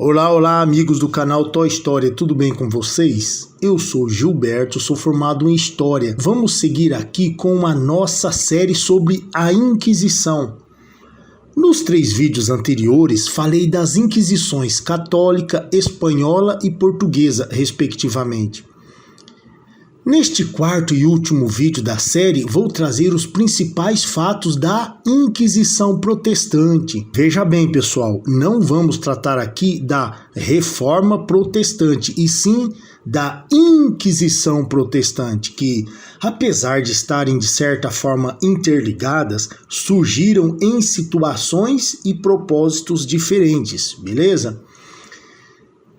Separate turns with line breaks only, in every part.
Olá, olá amigos do canal Toy História, tudo bem com vocês? Eu sou Gilberto, sou formado em História. Vamos seguir aqui com a nossa série sobre a Inquisição. Nos 3 vídeos anteriores, falei das Inquisições católica, espanhola e portuguesa, respectivamente. Neste 4º e último vídeo da série, vou trazer os principais fatos da Inquisição protestante. Veja bem, pessoal, não vamos tratar aqui da Reforma protestante, e sim da Inquisição protestante, que, apesar de estarem de certa forma interligadas, surgiram em situações e propósitos diferentes, beleza?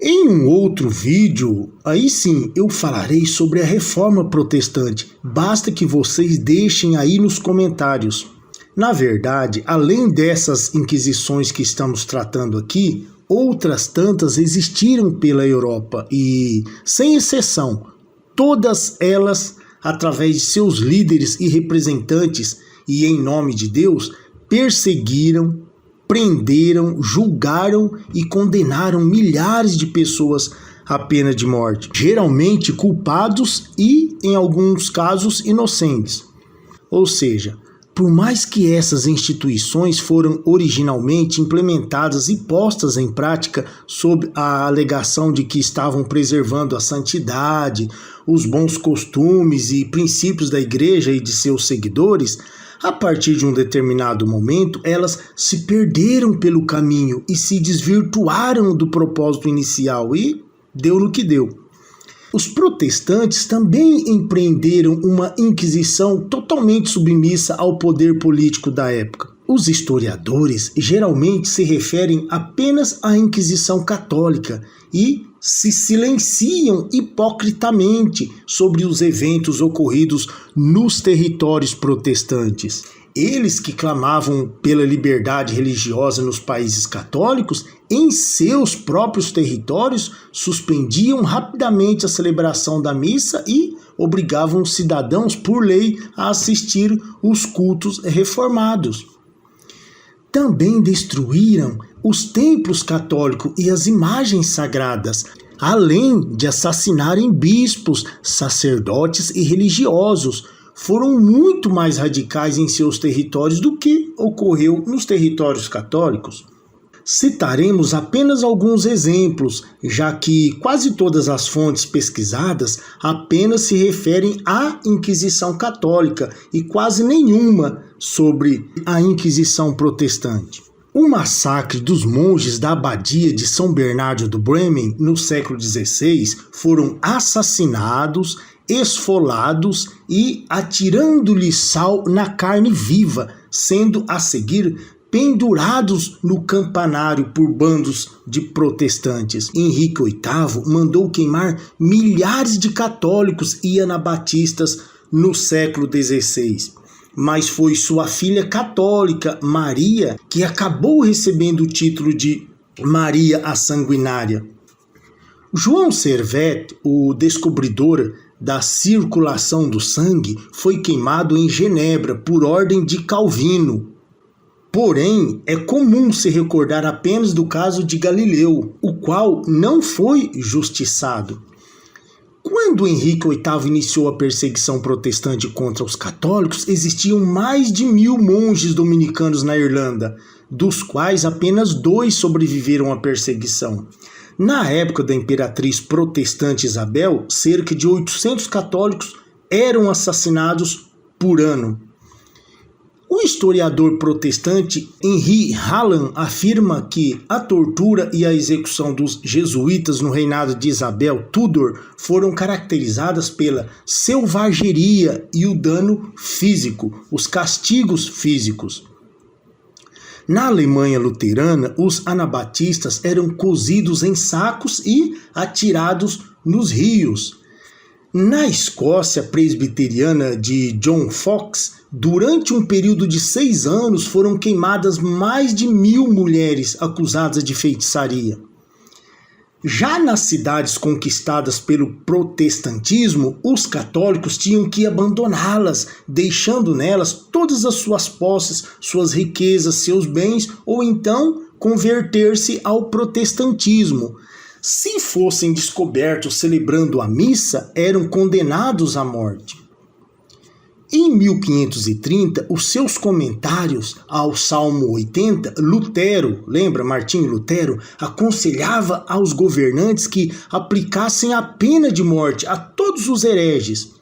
Em um outro vídeo, aí sim, eu falarei sobre a Reforma Protestante. Basta que vocês deixem aí nos comentários. Na verdade, além dessas inquisições que estamos tratando aqui, outras tantas existiram pela Europa e, sem exceção, todas elas, através de seus líderes e representantes e em nome de Deus, perseguiram, prenderam, julgaram e condenaram milhares de pessoas à pena de morte, geralmente culpados e, em alguns casos, inocentes. Ou seja, por mais que essas instituições foram originalmente implementadas e postas em prática sob a alegação de que estavam preservando a santidade, os bons costumes e princípios da igreja e de seus seguidores, a partir de um determinado momento, elas se perderam pelo caminho e se desvirtuaram do propósito inicial e deu no que deu. Os protestantes também empreenderam uma inquisição totalmente submissa ao poder político da época. Os historiadores geralmente se referem apenas à Inquisição católica e se silenciam hipocritamente sobre os eventos ocorridos nos territórios protestantes. Eles que clamavam pela liberdade religiosa nos países católicos, em seus próprios territórios, suspendiam rapidamente a celebração da missa e obrigavam os cidadãos, por lei, a assistir os cultos reformados. Também destruíram os templos católicos e as imagens sagradas, além de assassinarem bispos, sacerdotes e religiosos. Foram muito mais radicais em seus territórios do que ocorreu nos territórios católicos. Citaremos apenas alguns exemplos, já que quase todas as fontes pesquisadas apenas se referem à Inquisição católica e quase nenhuma sobre a Inquisição protestante. O massacre dos monges da abadia de São Bernardo do Bremen no século XVI foram assassinados, esfolados e atirando-lhe sal na carne viva, sendo a seguir pendurados no campanário por bandos de protestantes. Henrique VIII mandou queimar milhares de católicos e anabatistas no século XVI. Mas foi sua filha católica, Maria, que acabou recebendo o título de Maria a Sanguinária. João Servet, o descobridor da circulação do sangue, foi queimado em Genebra por ordem de Calvino. Porém, é comum se recordar apenas do caso de Galileu, o qual não foi justiçado. Quando Henrique VIII iniciou a perseguição protestante contra os católicos, existiam mais de 1000 monges dominicanos na Irlanda, dos quais apenas 2 sobreviveram à perseguição. Na época da imperatriz protestante Isabel, cerca de 800 católicos eram assassinados por ano. O historiador protestante Henry Hallam afirma que a tortura e a execução dos jesuítas no reinado de Isabel Tudor foram caracterizadas pela selvageria e o dano físico, os castigos físicos. Na Alemanha luterana, os anabatistas eram cozidos em sacos e atirados nos rios. Na Escócia presbiteriana de John Fox, durante um período de 6 anos foram queimadas mais de 1000 mulheres acusadas de feitiçaria. Já nas cidades conquistadas pelo protestantismo, os católicos tinham que abandoná-las, deixando nelas todas as suas posses, suas riquezas, seus bens, ou então converter-se ao protestantismo. Se fossem descobertos celebrando a missa, eram condenados à morte. Em 1530, os seus comentários ao Salmo 80, Lutero, lembra Martinho Lutero, aconselhava aos governantes que aplicassem a pena de morte a todos os hereges.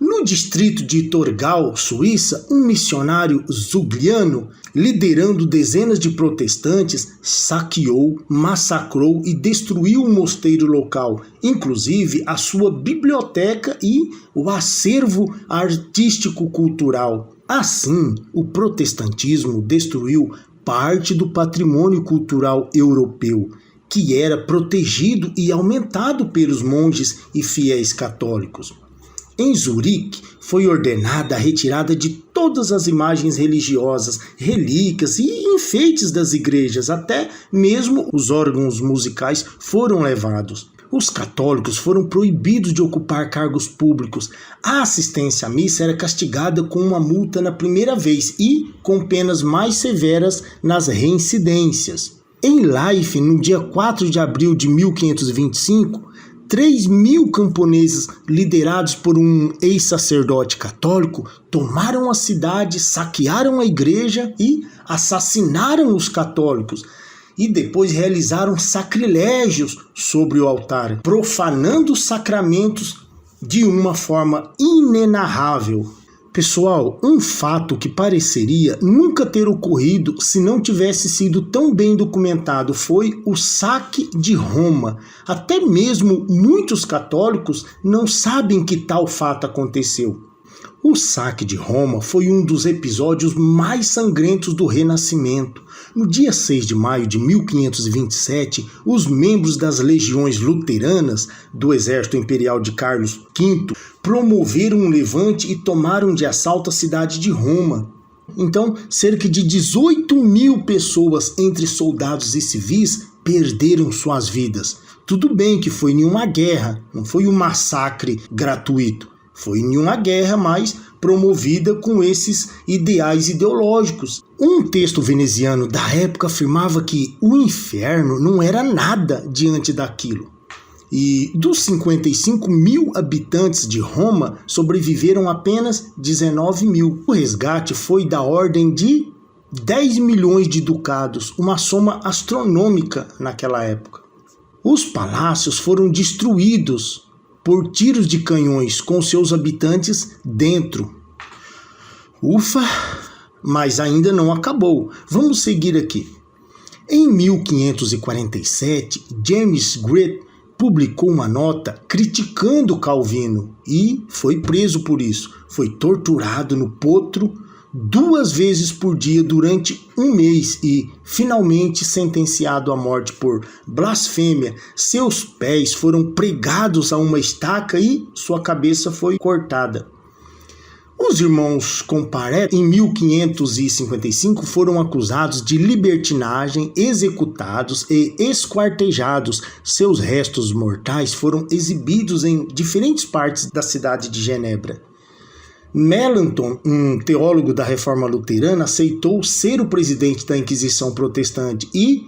No distrito de Torgau, Suíça, um missionário zugliano, liderando dezenas de protestantes, saqueou, massacrou e destruiu o mosteiro local, inclusive a sua biblioteca e o acervo artístico-cultural. Assim, o protestantismo destruiu parte do patrimônio cultural europeu, que era protegido e aumentado pelos monges e fiéis católicos. Em Zurique, foi ordenada a retirada de todas as imagens religiosas, relíquias e enfeites das igrejas, até mesmo os órgãos musicais foram levados. Os católicos foram proibidos de ocupar cargos públicos. A assistência à missa era castigada com uma multa na primeira vez e com penas mais severas nas reincidências. Em Leif, no dia 4 de abril de 1525, 3.000 camponeses, liderados por um ex-sacerdote católico, tomaram a cidade, saquearam a igreja e assassinaram os católicos. E depois realizaram sacrilégios sobre o altar, profanando os sacramentos de uma forma inenarrável. Pessoal, um fato que pareceria nunca ter ocorrido se não tivesse sido tão bem documentado foi o saque de Roma. Até mesmo muitos católicos não sabem que tal fato aconteceu. O saque de Roma foi um dos episódios mais sangrentos do Renascimento. No dia 6 de maio de 1527, os membros das legiões luteranas do exército imperial de Carlos V promoveram um levante e tomaram de assalto a cidade de Roma. Então, cerca de 18.000 pessoas, entre soldados e civis, perderam suas vidas. Tudo bem que foi em uma guerra, não foi um massacre gratuito. Foi em uma guerra, mas promovida com esses ideais ideológicos. Um texto veneziano da época afirmava que o inferno não era nada diante daquilo. E dos 55.000 habitantes de Roma, sobreviveram apenas 19.000. O resgate foi da ordem de 10 milhões de ducados, uma soma astronômica naquela época. Os palácios foram destruídos por tiros de canhões com seus habitantes dentro. Ufa, mas ainda não acabou. Vamos seguir aqui. Em 1547, James Grant publicou uma nota criticando Calvino e foi preso por isso. Foi torturado no potro 2 vezes por dia durante 1 mês e finalmente sentenciado à morte por blasfêmia. Seus pés foram pregados a uma estaca e sua cabeça foi cortada. Os irmãos Comparé, em 1555, foram acusados de libertinagem, executados e esquartejados. Seus restos mortais foram exibidos em diferentes partes da cidade de Genebra. Melanchthon, um teólogo da Reforma Luterana, aceitou ser o presidente da Inquisição Protestante e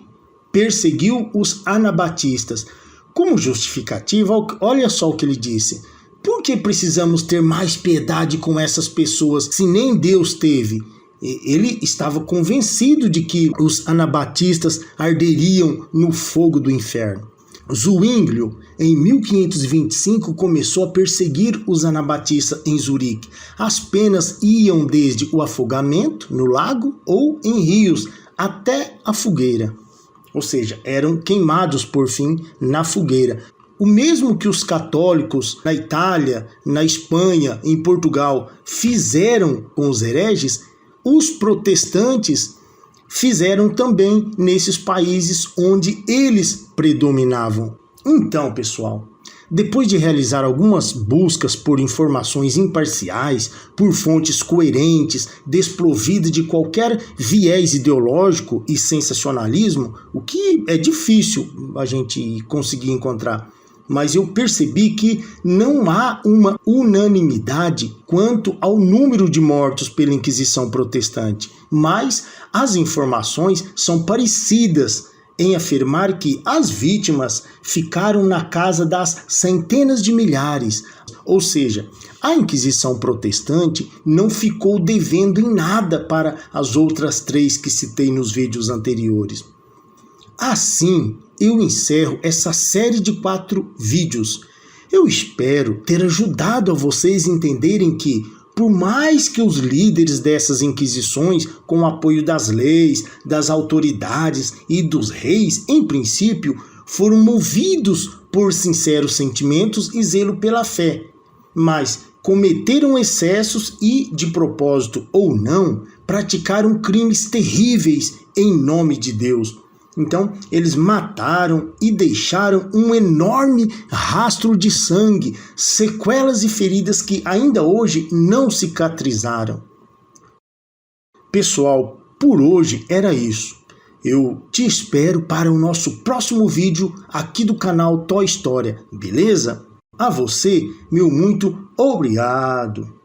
perseguiu os anabatistas. Como justificativa, olha só o que ele disse: por que precisamos ter mais piedade com essas pessoas se nem Deus teve? Ele estava convencido de que os anabatistas arderiam no fogo do inferno. Zuínglio, em 1525, começou a perseguir os anabatistas em Zurique. As penas iam desde o afogamento no lago ou em rios até a fogueira. Ou seja, eram queimados por fim na fogueira. O mesmo que os católicos na Itália, na Espanha, em Portugal fizeram com os hereges, os protestantes fizeram também nesses países onde eles predominavam. Então, pessoal, depois de realizar algumas buscas por informações imparciais, por fontes coerentes, desprovidas de qualquer viés ideológico e sensacionalismo, o que é difícil a gente conseguir encontrar, mas eu percebi que não há uma unanimidade quanto ao número de mortos pela Inquisição Protestante, mas as informações são parecidas em afirmar que as vítimas ficaram na casa das centenas de milhares, ou seja, a Inquisição Protestante não ficou devendo em nada para as outras 3 que citei nos vídeos anteriores. Assim, eu encerro essa série de 4 vídeos. Eu espero ter ajudado a vocês a entenderem que, por mais que os líderes dessas inquisições, com o apoio das leis, das autoridades e dos reis, em princípio, foram movidos por sinceros sentimentos e zelo pela fé, mas cometeram excessos e, de propósito ou não, praticaram crimes terríveis em nome de Deus. Então, eles mataram e deixaram um enorme rastro de sangue, sequelas e feridas que ainda hoje não cicatrizaram. Pessoal, por hoje era isso. Eu te espero para o nosso próximo vídeo aqui do canal Toy História, beleza? A você, meu muito obrigado!